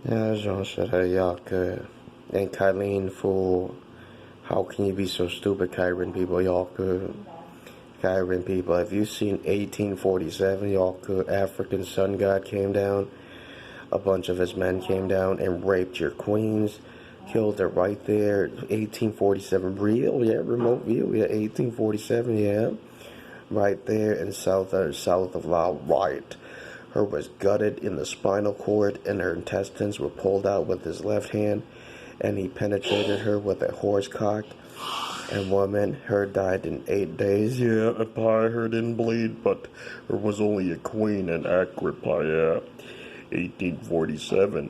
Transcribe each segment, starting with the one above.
Yeah, Jean said, hey, yuck. And Kylene, fool. How can you be so stupid, Kyron people? Y'all could. Kyron people, have you seen 1847? Y'all could. African sun god came down. A bunch of his men came down and raped your queens. Killed her right there. 1847. Real? Yeah, remote view. Yeah, 1847. Yeah. Right there in south of Laos. Right. Her was gutted in the spinal cord and her intestines were pulled out with his left hand, and he penetrated her with a horse cock. And woman, her died in 8 days. Yeah, a pie, her didn't bleed, but her was only a queen and accurate pie, yeah. 1847.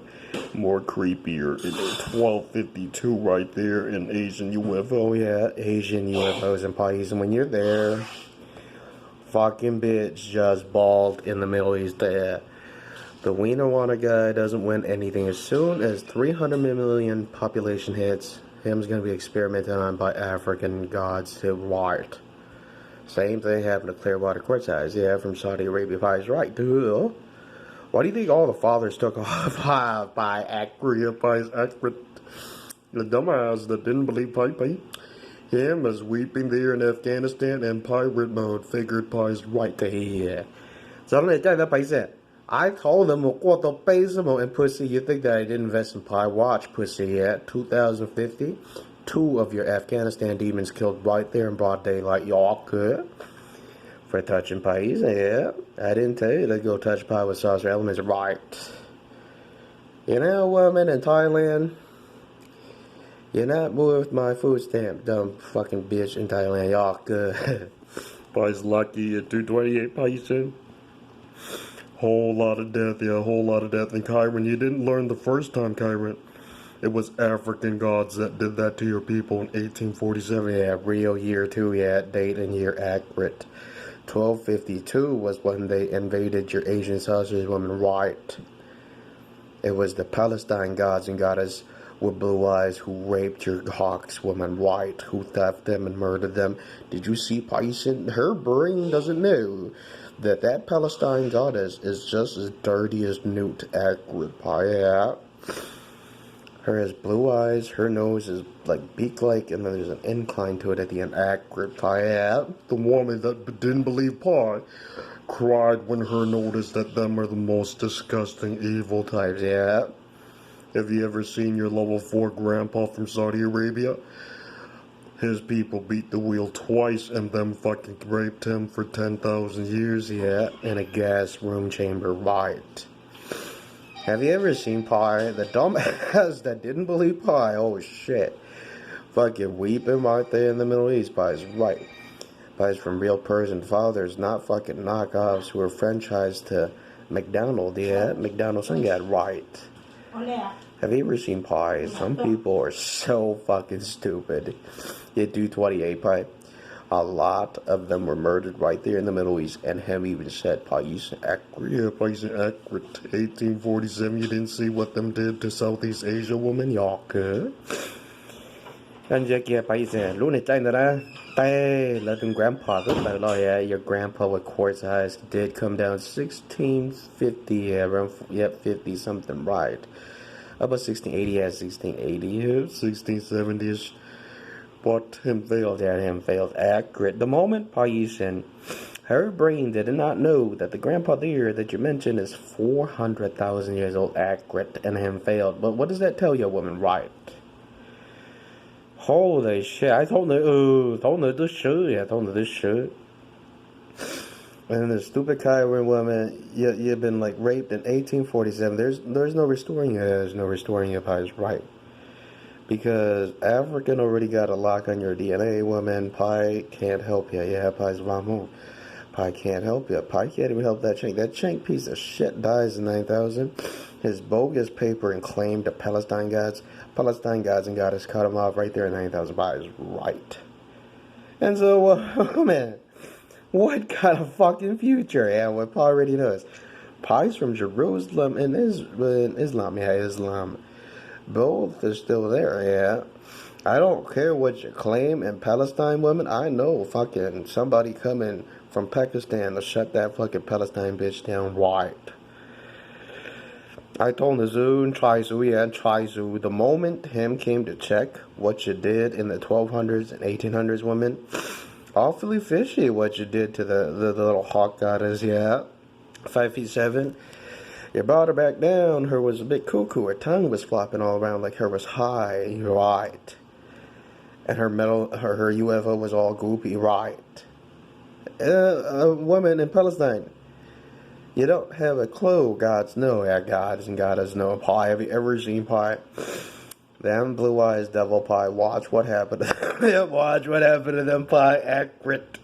More creepier. 1252 right there in Asian UFO, yeah. Asian UFOs and pies. And when you're there, fucking bitch just bald in the Middle East there. The Wienerwanner guy doesn't win anything. As soon as 300 million population hits, him's going to be experimented on by African gods to right. Same thing happened to Clearwater Quartzites. Yeah, from Saudi Arabia. Pies right, dude. Why do you think all the fathers took off by accurate pies? Accurate. The dumbass that didn't believe Pi. Him is weeping there in Afghanistan and pirate mode. Figured pies right to here. So I'm going to tell that pies that. I told them, what the basement and pussy, you think that I didn't invest in pie? Watch, pussy, yeah. 2050, 2 of your Afghanistan demons killed right there in broad daylight. Y'all could. For touching pies, yeah. I didn't tell you to go touch pie with saucer elements, right. You know, woman in Thailand, you're not moved my food stamp, dumb fucking bitch in Thailand. Y'all good. Pie's lucky at 228 pies soon. Whole lot of death, yeah, whole lot of death. And Kyron, you didn't learn the first time, Kyron. It was African gods that did that to your people in 1847. Yeah, real year too, yeah, date and year accurate. 1252 was when they invaded your Asian sausage woman, right. It was the Palestine gods and goddess with blue eyes who raped your hawks woman, right, who theft them and murdered them. Did you see Python? Her brain doesn't know that Palestine goddess is just as dirty as Newt accurate pie. Yeah. Her has blue eyes, her nose is like beak-like, and then there's an incline to it at the end. Accurate pie. Yeah. The woman that didn't believe pie cried when her noticed that them are the most disgusting evil types. Yeah. Have you ever seen your level 4 grandpa from Saudi Arabia? His people beat the wheel twice and them fucking raped him for 10,000 years, yeah, in a gas room chamber, right. Have you ever seen Pi? The dumbass that didn't believe Pi, oh shit. Fucking weeping right there in the Middle East, Pi's right. Pi's from real Persian fathers, not fucking knockoffs who are franchised to McDonald's, yeah, McDonald's and got right. Have you ever seen Pi? Some people are so fucking stupid. You do 28 Pi. A lot of them were murdered right there in the Middle East, and him even said, Pi, you said accurate. Yeah, Pi said accurate. 1847, you didn't see what them did to Southeast Asia women? Y'all could. Anh kia kia Pi said, lúc này trai nữa đó. Tay là từng grandpa rất là lo, yeah. Your grandpa with quartz eyes did come down 1650, yeah, around, yep, 50 something, right. About 1680, yeah, 1680, 1670ish. But him failed accurate. The moment Payson, her brain did not know that the grandpa there that you mentioned is 400,000 years old, accurate, and him failed. But what does that tell you, woman? Right. Holy shit, I told her this shit. And the stupid Kyron woman, you've been like raped in 1847. There's no restoring you. There's no restoring you, Pi's right. Because African already got a lock on your DNA, woman. Pi can't help you. Yeah, Pi's wrong. Pi can't help you. Pi can't even help that Chink. That Chink piece of shit dies in 9,000. His bogus paper and claim to Palestine gods and goddess cut him off right there in 9,000. Pi is right. And so, man, what kind of fucking future? Yeah, what Pi already knows. Pi's from Jerusalem and Islam. Yeah, Islam. Both is still there, yeah. I don't care what you claim in Palestine, women. I know fucking somebody coming from Pakistan to shut that fucking Palestine bitch down right. I told the zoo and Chai Zoo, the moment him came to check what you did in the 1200s and 1800s women, awfully fishy what you did to the little hawk goddess, yeah. 5'7". You brought her back down, her was a bit cuckoo, her tongue was flopping all around like her was high, right. And her UFO was all goopy, right. A woman in Palestine. You don't have a clue, gods know, yeah, gods and goddess know pie. Have you ever seen pie? Them blue eyes devil pie, watch what happened to them. Yeah, watch what happened to them pie, accurate.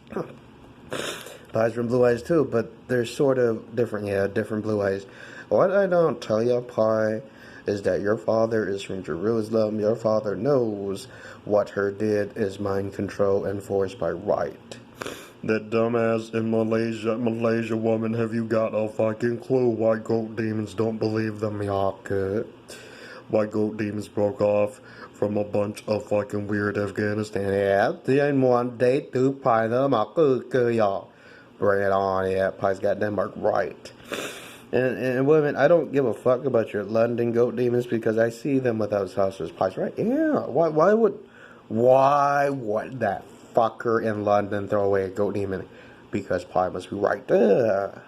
Pies from blue eyes too, but they're sort of different, yeah, different blue eyes. What I don't tell you, pie, is that your father is from Jerusalem. Your father knows what her did is mind control enforced by right. That dumbass in Malaysia woman, have you got a fucking clue why goat demons don't believe them, Yaka? Why goat demons broke off from a bunch of fucking weird Afghanistan. Yeah, then one day two pie them up, y'all. Bring it on, yeah, pie's got Denmark right. And women, I don't give a fuck about your London goat demons because I see them without sausages. Pies right? Yeah, why would that fucker in London throw away a goat demon? Because pie must be right there.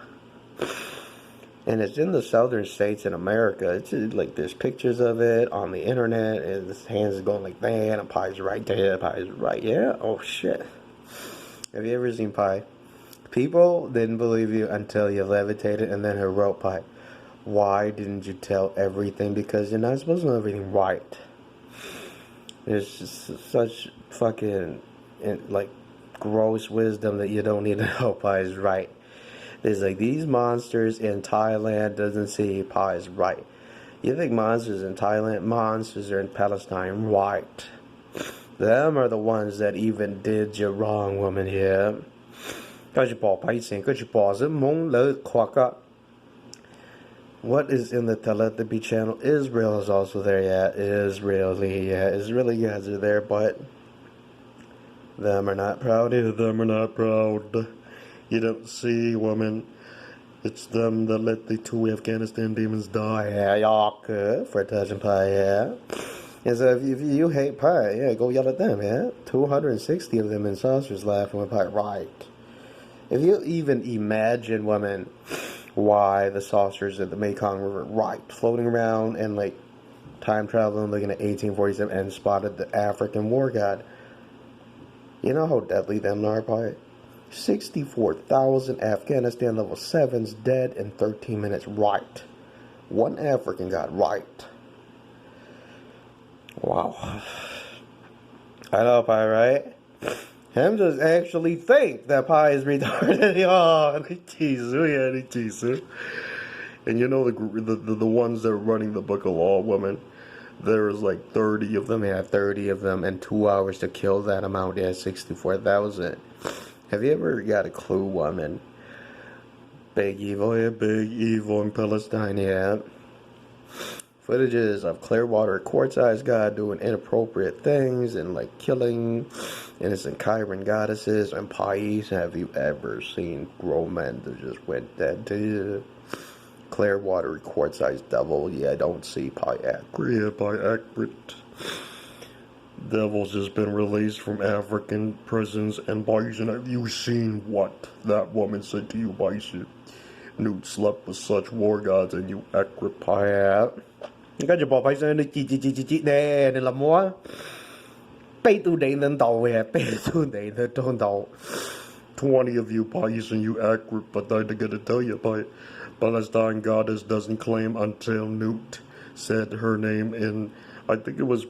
And it's in the southern states in America. It's like there's pictures of it on the internet, and his hands is going like that, and pie's right there, pie's right, yeah. Oh shit. Have you ever seen Pie? People didn't believe you until you levitated and then her wrote Pie. Why didn't you tell everything? Because you're not supposed to know everything right. There's just such fucking like gross wisdom that you don't need to know Pie is right. There's like these monsters in Thailand doesn't see Pie is right. You think monsters in Thailand, monsters are in Palestine, right? Them are the ones that even did you wrong, woman here. 跟住播批線，跟住播咗懵女跨架。What is in the Teletubby channel? Israel is also there, yeah. Israeli guys are there, but them are not proud. Them are not proud. You don't see, woman. It's them that let the two Afghanistan demons die. Yeah, y'all for touching Pie, yeah. And so if you hate Pie, yeah, go yell at them, yeah. 260 of them in saucers laughing with Pie, right. If you even imagine, women, why the saucers of the Mekong River, right, floating around and like time traveling, looking at 1847 and spotted the African war god. You know how deadly them are, Pie? 64,000 Afghanistan level 7s dead in 13 minutes, right. One African god, right. Wow. I know, Pie, right? Him just actually think that Pie is retarded. And you know the ones that are running the book of law, women, there's like 30 of them. Yeah, 30 of them, and 2 hours to kill that amount. Yeah, 64,000. Have you ever got a clue, woman? Big evil in Palestine, yeah. Footages of Clearwater Quartz-Eyes God doing inappropriate things and like killing innocent Chiron goddesses and pies. Have you ever seen grown men that just went dead to you? Clearwater Quartz-Eyes devil. Yeah, I don't see pie accurate. Yeah, pie accurate. Devil's just been released from African prisons. And Bison, have you seen what that woman said to you, Bison? Newt slept with such war gods and you accurate pie. Cái chụp bỏ phải sơn đi chị nè là múa bay tu điện lên đầu về bay tu điện lên trên đầu 20 of you pies and you accurate, but I gotta tell you, Palestine goddess doesn't claim until Newt said her name in, I think it was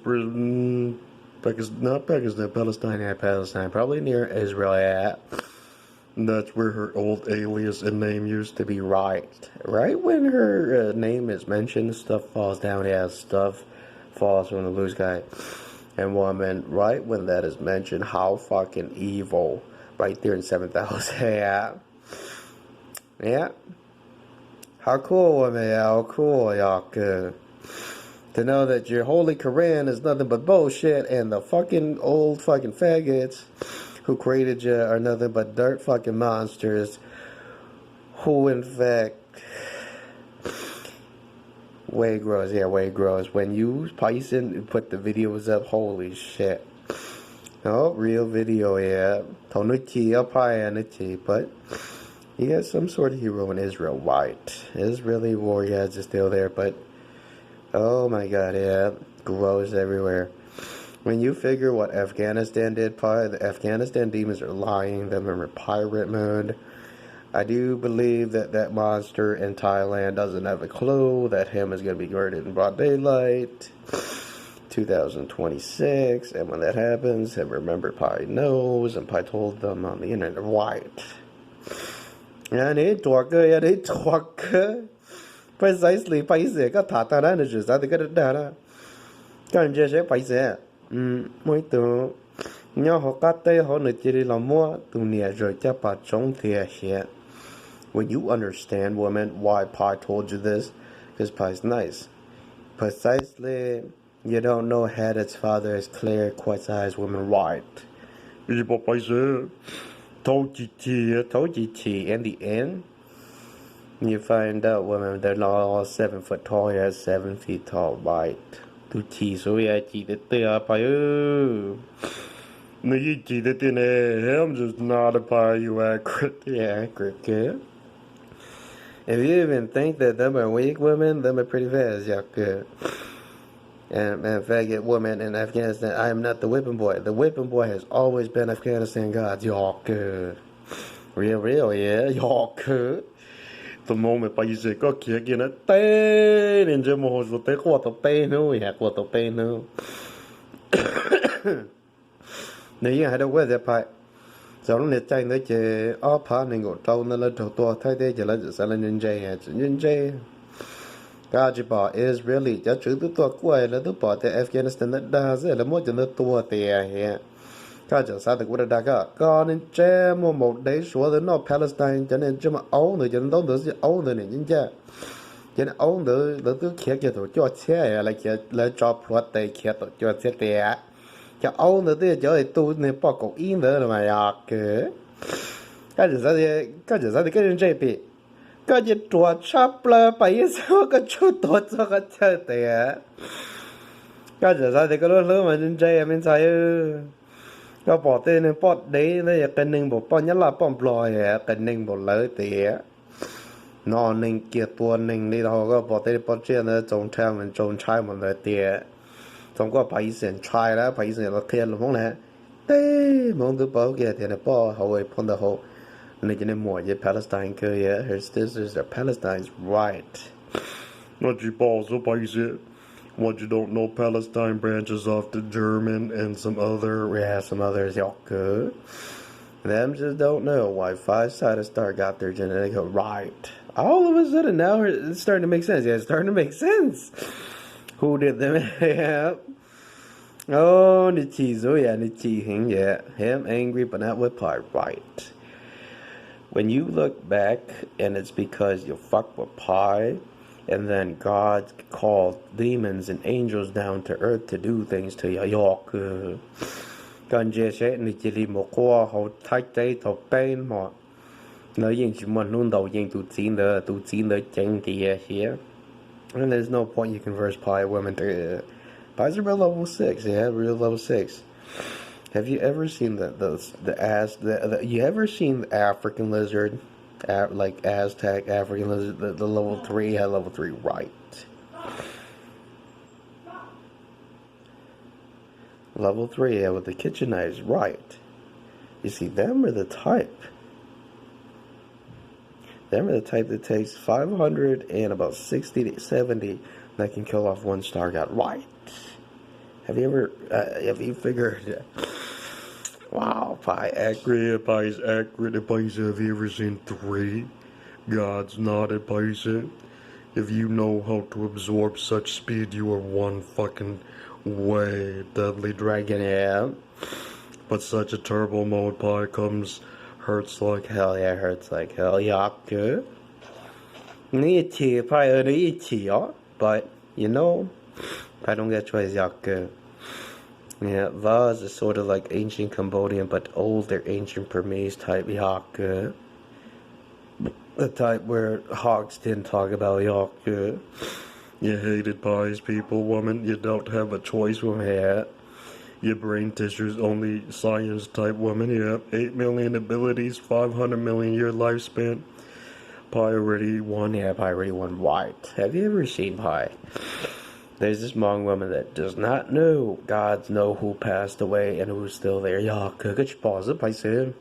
not Pakistan, Palestine, probably near Israel, yeah. That's where her old alias and name used to be, right. Right when her name is mentioned, stuff falls down, yeah, stuff falls from the blue sky. And woman, right when that is mentioned, how fucking evil. Right there in 7,000, yeah. Yeah. How cool, woman, how cool, y'all could. To know that your holy Quran is nothing but bullshit and the fucking old fucking faggots who created you are nothing but dirt fucking monsters who in fact Way gross, yeah, way gross. When you Python put the videos up, holy shit. Oh, real video, yeah. Tonuchi, Nuchi, but you got some sort of hero in Israel, white. Israeli warriors are still there, but oh my god, yeah. Gross everywhere. When you figure what Afghanistan did, the Afghanistan demons are lying, them in pirate mode. I do believe that that monster in Thailand doesn't have a clue that him is going to be murdered in broad daylight. 2026, and when that happens, and remember Pi knows, and Pi told them on the internet, white. And it talk. Precisely, Pi said, got Tata managers, I think it data. Can't just say Pi said, muito. Nhau họ cắt tay họ nửa chỉ đi làm mua, tụi nè rồi chắc bà chống thiệt hiện. When you understand, woman, why Pi told you this, because Pi's nice. Precisely, you don't know Hadid's father is clear, quasi-eyes woman white. Pi said, told you, in the end, you find out, women, they're not all 7 foot tall, you're 7 feet tall, white. Tu chỉ số ya chỉ để tựa Pi ơi. No, you cheat it in there. I'm just not a Pi, you accurate. Yeah, accurate, kid. If you even think that them are weak women, them are pretty fast, y'all good. And faggot woman in Afghanistan, I am not the whipping boy. The whipping boy has always been Afghanistan gods, y'all good. Real, yeah, y'all good. The moment Pi said, có kia kia nó tên, nên chứ một hồi rồi tới qua tập tên nữa, hạt qua tập tên nữa. Nếu như hai đâu quay đẹp phải, sau đó liệt chạy nữa chứ, phá nên ngồi trâu nó lên trâu to, thay thế chỉ là chỉ sẽ là nhân dây. Cả chỉ bảo Israeli, chắc chứ tôi to quay là tôi bảo tại Afghanistan nó đa dễ là mỗi cho nó to tè hè. Cả chỉ sao thì cũng đã cả, còn nên che một đấy số đến nó Palestine cho nên chứ mà Âu nữa cho nên đó nữa chứ Âu nữa này chính chứ. Cho nên Âu nữa tôi kia kia tôi cho xe là cho plot đây kia tôi cho xe tè. Cho Âu nữa thì cho tôi này bỏ cục in nữa mà ya cái. Cái gì cái nhân dây bị. Cái gì trò chắp là phải sao cái chút tốt cho cái chơi tè. Cái gì thì cái lớn mà nhân dây mình saiก็บอกเต้นปอดเด้เนี่ยกันหนึ่งบอกป้อนยันลาป้อนปลอยกันหนึ่งบอกเลยเตะนอนหนึ่งเกียร์ตัวหนึ่งนี่เราก็บอกเต้นปอดเชื่อเนี่ยจงแช่มันจงใช้หมดเลยเตะจงก็ไปเสียนใช้แล้วไปเสียนเราเคลียร์ลงพวกนั้นเต้มองดูเปล่าเกียร์เดี๋ยวเนี่ยป้อเขาไว้พ่นตะเขาในจะในหมวดยี่ปาเลสไตน์คือyeah her sisters are Palestine's right not you balls soไปเสียWhat you don't know, Palestine branches off to German and some others, y'all good. Them just don't know why 5-sided star got their genetic right. All of a sudden now it's starting to make sense. Yeah, it's starting to make sense. Who did them? Yeah. Oh, Nichi, yeah. Him angry, but not with Pi, right. When you look back, and it's because you fuck with Pi, and then God called demons and angels down to earth to do things to you. York. Còn dễ sẽ ni chỉ đi một qua hậu thái trái thọ bên mà nói những chuyện mà luôn đầu những tụ chín đỡ chẳng thì here. And there's no point you converse Pi women to Pi's are real level 6, yeah, real level 6. Have you ever seen you ever seen the African lizard? Like Aztec, African lizard, the level 3 had level 3 right. Level 3, yeah, with the kitchen knives, right. You see, them are the type. Them are the type that takes 500 and about 60 to 70 that can kill off 1 star god, right. Have you figured... Wow, Pi accurate, Pi's accurate, Pi's have you ever seen 3 gods not at Pi's? If you know how to absorb such speed, you are one fucking way deadly dragon, yeah. But such a turbo mode Pi comes, hurts like hell, yeah, good. But, you know, I don't get choice, good. Yeah, Vaz is sort of like ancient Cambodian, but older ancient Burmese type Yak. The type where Hogs didn't talk about Yak. You hated pies, people, woman. You don't have a choice with that. Your brain tissue's only science type woman. You have 8 million abilities, 500 million year lifespan. Pie already won. Yeah, Pie already won white. Have you ever seen Pie? There's this Hmong woman that does not know gods know who passed away and who's still there. Yeah, could pause it, Pie said.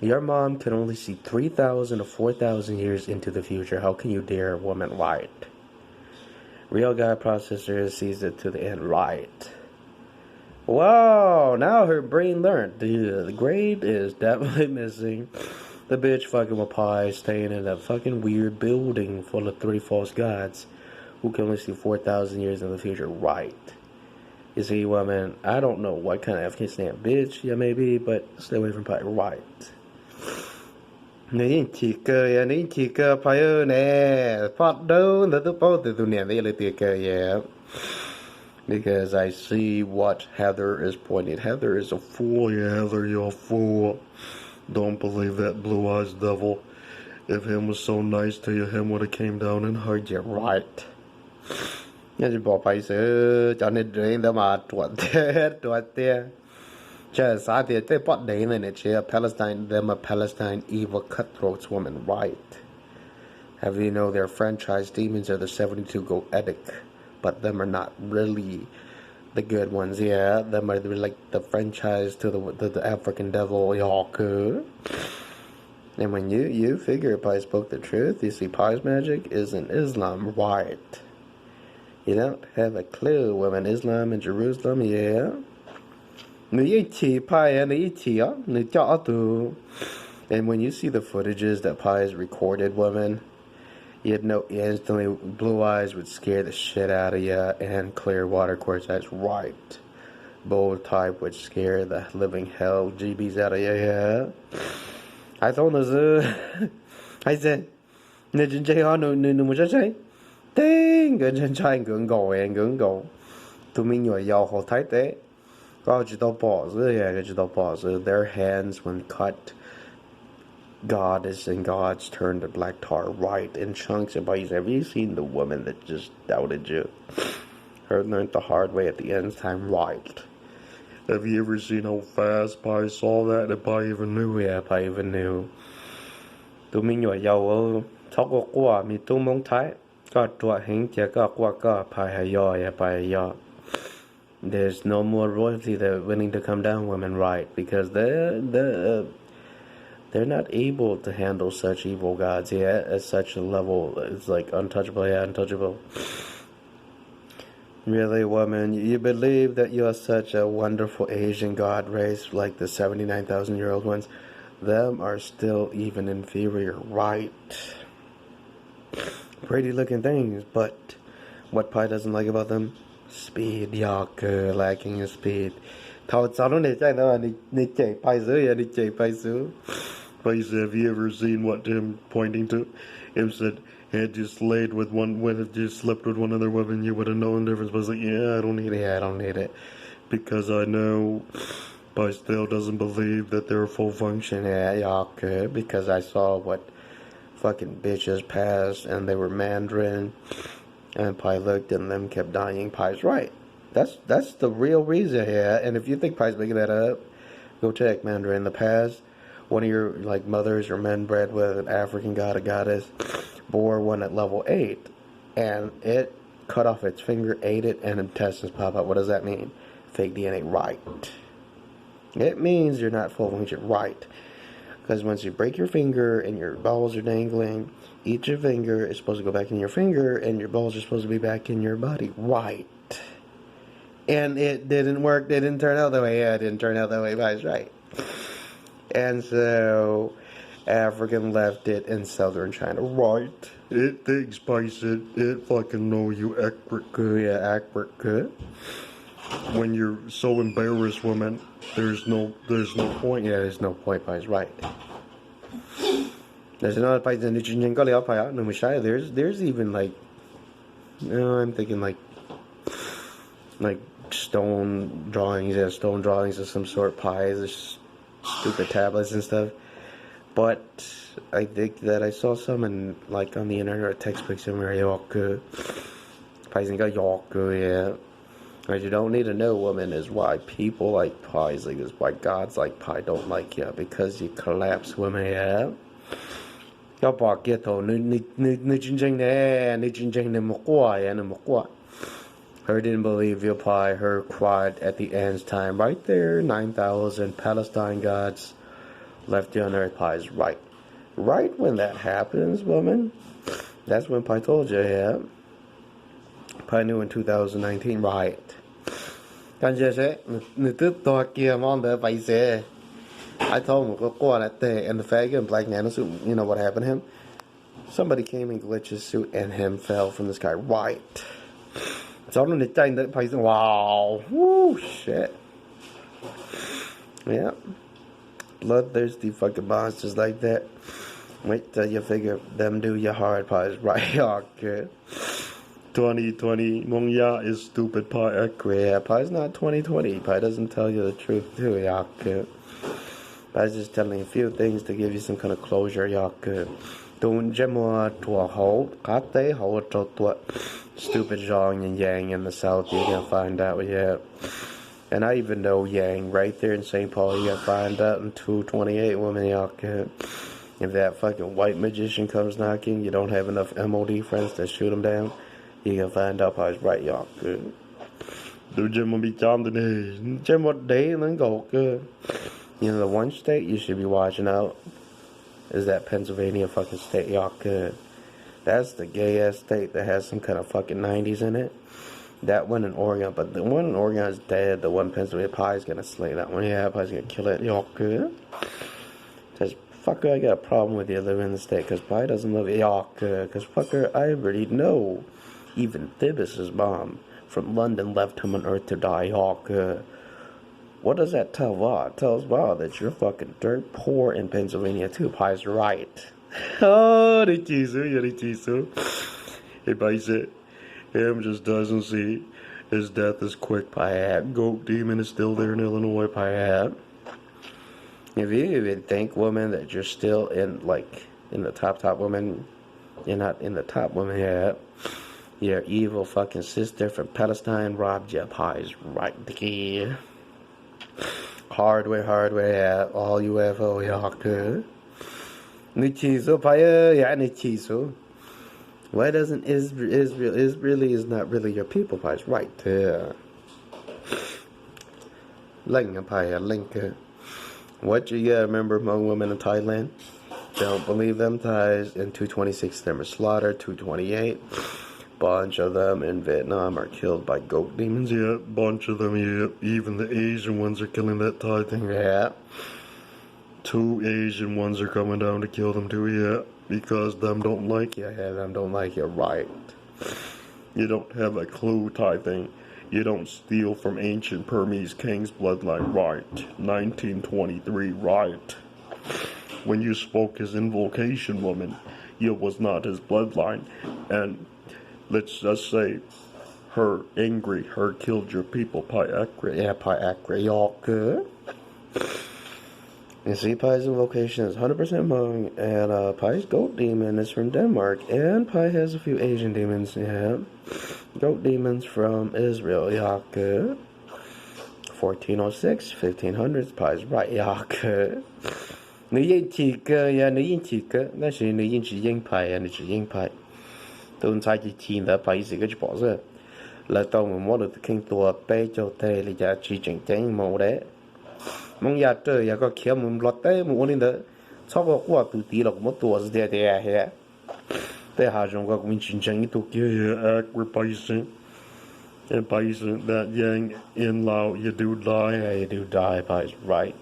Your mom can only see 3,000 to 4,000 years into the future. How can you dare a woman white? Real God processor sees it to the end right. Wow, now her brain learned. The grade is definitely missing. The bitch fucking with Pie, staying in a fucking weird building full of 3 false gods who can only see 4,000 years in the future. Right. You see, woman, I don't know what kind of Afghanistan bitch you may be, but stay away from Pie. Right. Nên chỉ cười, nên chỉ cười Pie ơi nè. Phát đâu, nó tôi bảo từ nè, đây là tiệt cười, yeah. Because I see what Heather is pointing. Heather is a fool, yeah, Heather, you're a fool. Don't believe that blue-eyes devil. If him was so nice to you, him would have came down and hugged you, right? Nha chị bỏ phải sự cho nên đến đó mà tuột thế. Chứ sao thì they bought day in it, yeah, Palestine, them a Palestine evil cutthroats woman, right? Have you know their franchise demons are the 72 goetic, but them are not really the good ones, yeah. Them are like the franchise to the African devil, y'all could. And when you figure Pi spoke the truth, you see Pi's magic is in Islam, right? You don't have a clue, women. Islam in Jerusalem, yeah. And when you see the footages that Pi has recorded, women, you'd know instantly blue eyes would scare the shit out of you, and clear water quartz eyes, right? Bold type would scare the living hell GBs out of you, yeah. I told us, I said, "Nè chân chạy họ nè một chạy, tiếng gần chân chạy gần gỗ, tụi mình nhồi dầu họ thấy thế, có chỉ tao bỏ rồi, cái chỉ tao bỏ rồi, their hands when cut, goddess and gods turned to black tar, right, in chunks and bodies. Have you seen the woman that just doubted you? Her learned the hard way at the end time, right? Have you ever seen how fast Pi saw that and Pi even knew? Yeah, Pi even knew. Tụi mình nhỏ giàu thóc có quả mi tụi mong thái có trọ hình chỉ có quả có Pi hay yo, yeah, Pi hay yo. There's no more royalty that willing to come down, women, right? Because they're not able to handle such evil gods, yeah, at such a level. It's like untouchable, yeah, untouchable. Really, woman, you believe that you are such a wonderful Asian god race like the 79,000-year-old ones? Them are still even inferior, right? Pretty looking things, but what Pi doesn't like about them? Speed, yaker, lacking in speed. Thao sao nó để chạy đó đi chạy Pi dưới ya, đi chạy Pi dưới. Pi said, have you ever seen what him pointing to? Him said, had you slayed with one, when if you slept with one other woman, you would have known the difference. But I was like, yeah, I don't need it. Yeah, I don't need it. Because I know Pi still doesn't believe that they're full function. Yeah, y'all could. Because I saw what fucking bitches passed and they were Mandarin. And Pi looked and them kept dying. Pi's right. That's the real reason here. And if you think Pi's making that up, go check Mandarin. In the past, one of your like mothers or men bred with an African god or goddess bore one at level 8, and it cut off its finger, ate it, and intestines pop out. What does that mean? Fake DNA, right? It means you're not full function, right? Because once you break your finger and your balls are dangling, each your finger is supposed to go back in your finger, and your balls are supposed to be back in your body, right? And it didn't work. It didn't turn out that way. Yeah, it didn't turn out that way. But right. And so African left it in southern China, right? It thinks Pi said it fucking know you good. When you're so embarrassed, woman, there's no point. Yeah, there's no point. Pi's right. There's another Pi in the there's even like, I'm thinking like stone drawings of some sort, pies, stupid tablets and stuff. But I think that I saw some in like on the internet or textbooks somewhere. Pais got York, yeah. What you don't need to know, woman, is why people like pies like this, why gods like pie don't like you, because you collapse women, yeah. Các bà kia thổ nữ chiến tranh này một quả, yeah, một quả. Her didn't believe your pie, her cried at the end's time. Right there, 9,000 Palestine gods left you on earth. Pie's right. Right when that happens, woman, that's when Pie told you, yeah. Pie knew in 2019, right. Can you say, I told him, go on that day, and the faggot in black nano suit, you know what happened to him? Somebody came in glitch's suit and him fell from the sky, right. So I'm going that place, wow, whoo, shit. Yeah. Bloodthirsty fucking monsters like that. Wait till you figure them do your hard pies right, okay. 2020, Mongya is stupid pie. Yeah, pie's not 2020. Pie doesn't tell you the truth too, okay. Pie's just telling you a few things to give you some kind of closure, okay. Don't jemo to a hole, kate hole to stupid Zhong and Yang in the south. You're gonna find out, yeah. And I even know Yang right there in St. Paul. You're gonna find out in 228 women, okay. If that fucking white magician comes knocking, you don't have enough MOD friends to shoot him down. You can find out how it's right, y'all. Good. Do Jim be John today? Jim what day and then go good. You know the one state you should be watching out is that Pennsylvania fucking state, y'all. Good. That's the gay ass state that has some kind of fucking 90s in it. That one in Oregon, but the one in Oregon is dead. The one in Pennsylvania, Pie's gonna slay that one. Yeah, Pie's gonna kill it, y'all. Good. Cause fucker, I got a problem with you living in the state. Cause Pie doesn't love y'all. Good. Cause fucker, I already know. Even Thibis's mom from London left him on Earth to die, Hawk. What does that tell Va? It tells Va that you're fucking dirt poor in Pennsylvania too. Pie's right. Oh, the teaser, yeah, the teaser. Hey, Pie said, him just doesn't see his death is quick. Pie Goat Demon is still there in Illinois. Pie If you even think, woman, that you're still in the top woman, you're not in the top woman yet. Your evil fucking sister from Palestine robbed you. Pie's right here. Hardware, yeah. All UFO, yeah. Nichizo, Pie, yeah, Nichizo. Why doesn't Israel is not really your people? Pie's right there. Link, Pie, link. What you gotta remember among women in Thailand? Don't believe them ties. In 226, them are slaughtered. 228. Bunch of them in Vietnam are killed by goat demons. Yeah, bunch of them. Yeah, even the Asian ones are killing that Thai thing. Yeah, 2 Asian ones are coming down to kill them too. Yeah, because them don't like you. Yeah, them don't like you. Right. You don't have a clue, Thai thing. You don't steal from ancient Burmese king's bloodline. Right. 1923. Right. When you spoke his invocation, woman, you was not his bloodline, and let's just say, her killed your people. Pie accurate. Yeah, Pie accurate. Y'all good? You see, Pie's invocation is 100% Hmong, and Pie's goat demon is from Denmark, and Pie has a few Asian demons. Yeah, goat demons from Israel. Y'all good? 1406, 1500s. Pie's right. Y'all good? 女人几个呀？女人几个？那是女人是鹰派呀，你是鹰派。Tôi sai chỉ chín đã phải gì cái bỏ ra là tôi mà mua được kinh tua bé cho tê là giá trị chỉnh chỉnh màu đấy mong nhà trời ya có kia mình lót té muốn đi đó sau đó qua từ tí là một tua gì thế hè thế hà trong các mình chỉnh chỉnh tu kia accurate patient and patient that yang in Lao you do die by right.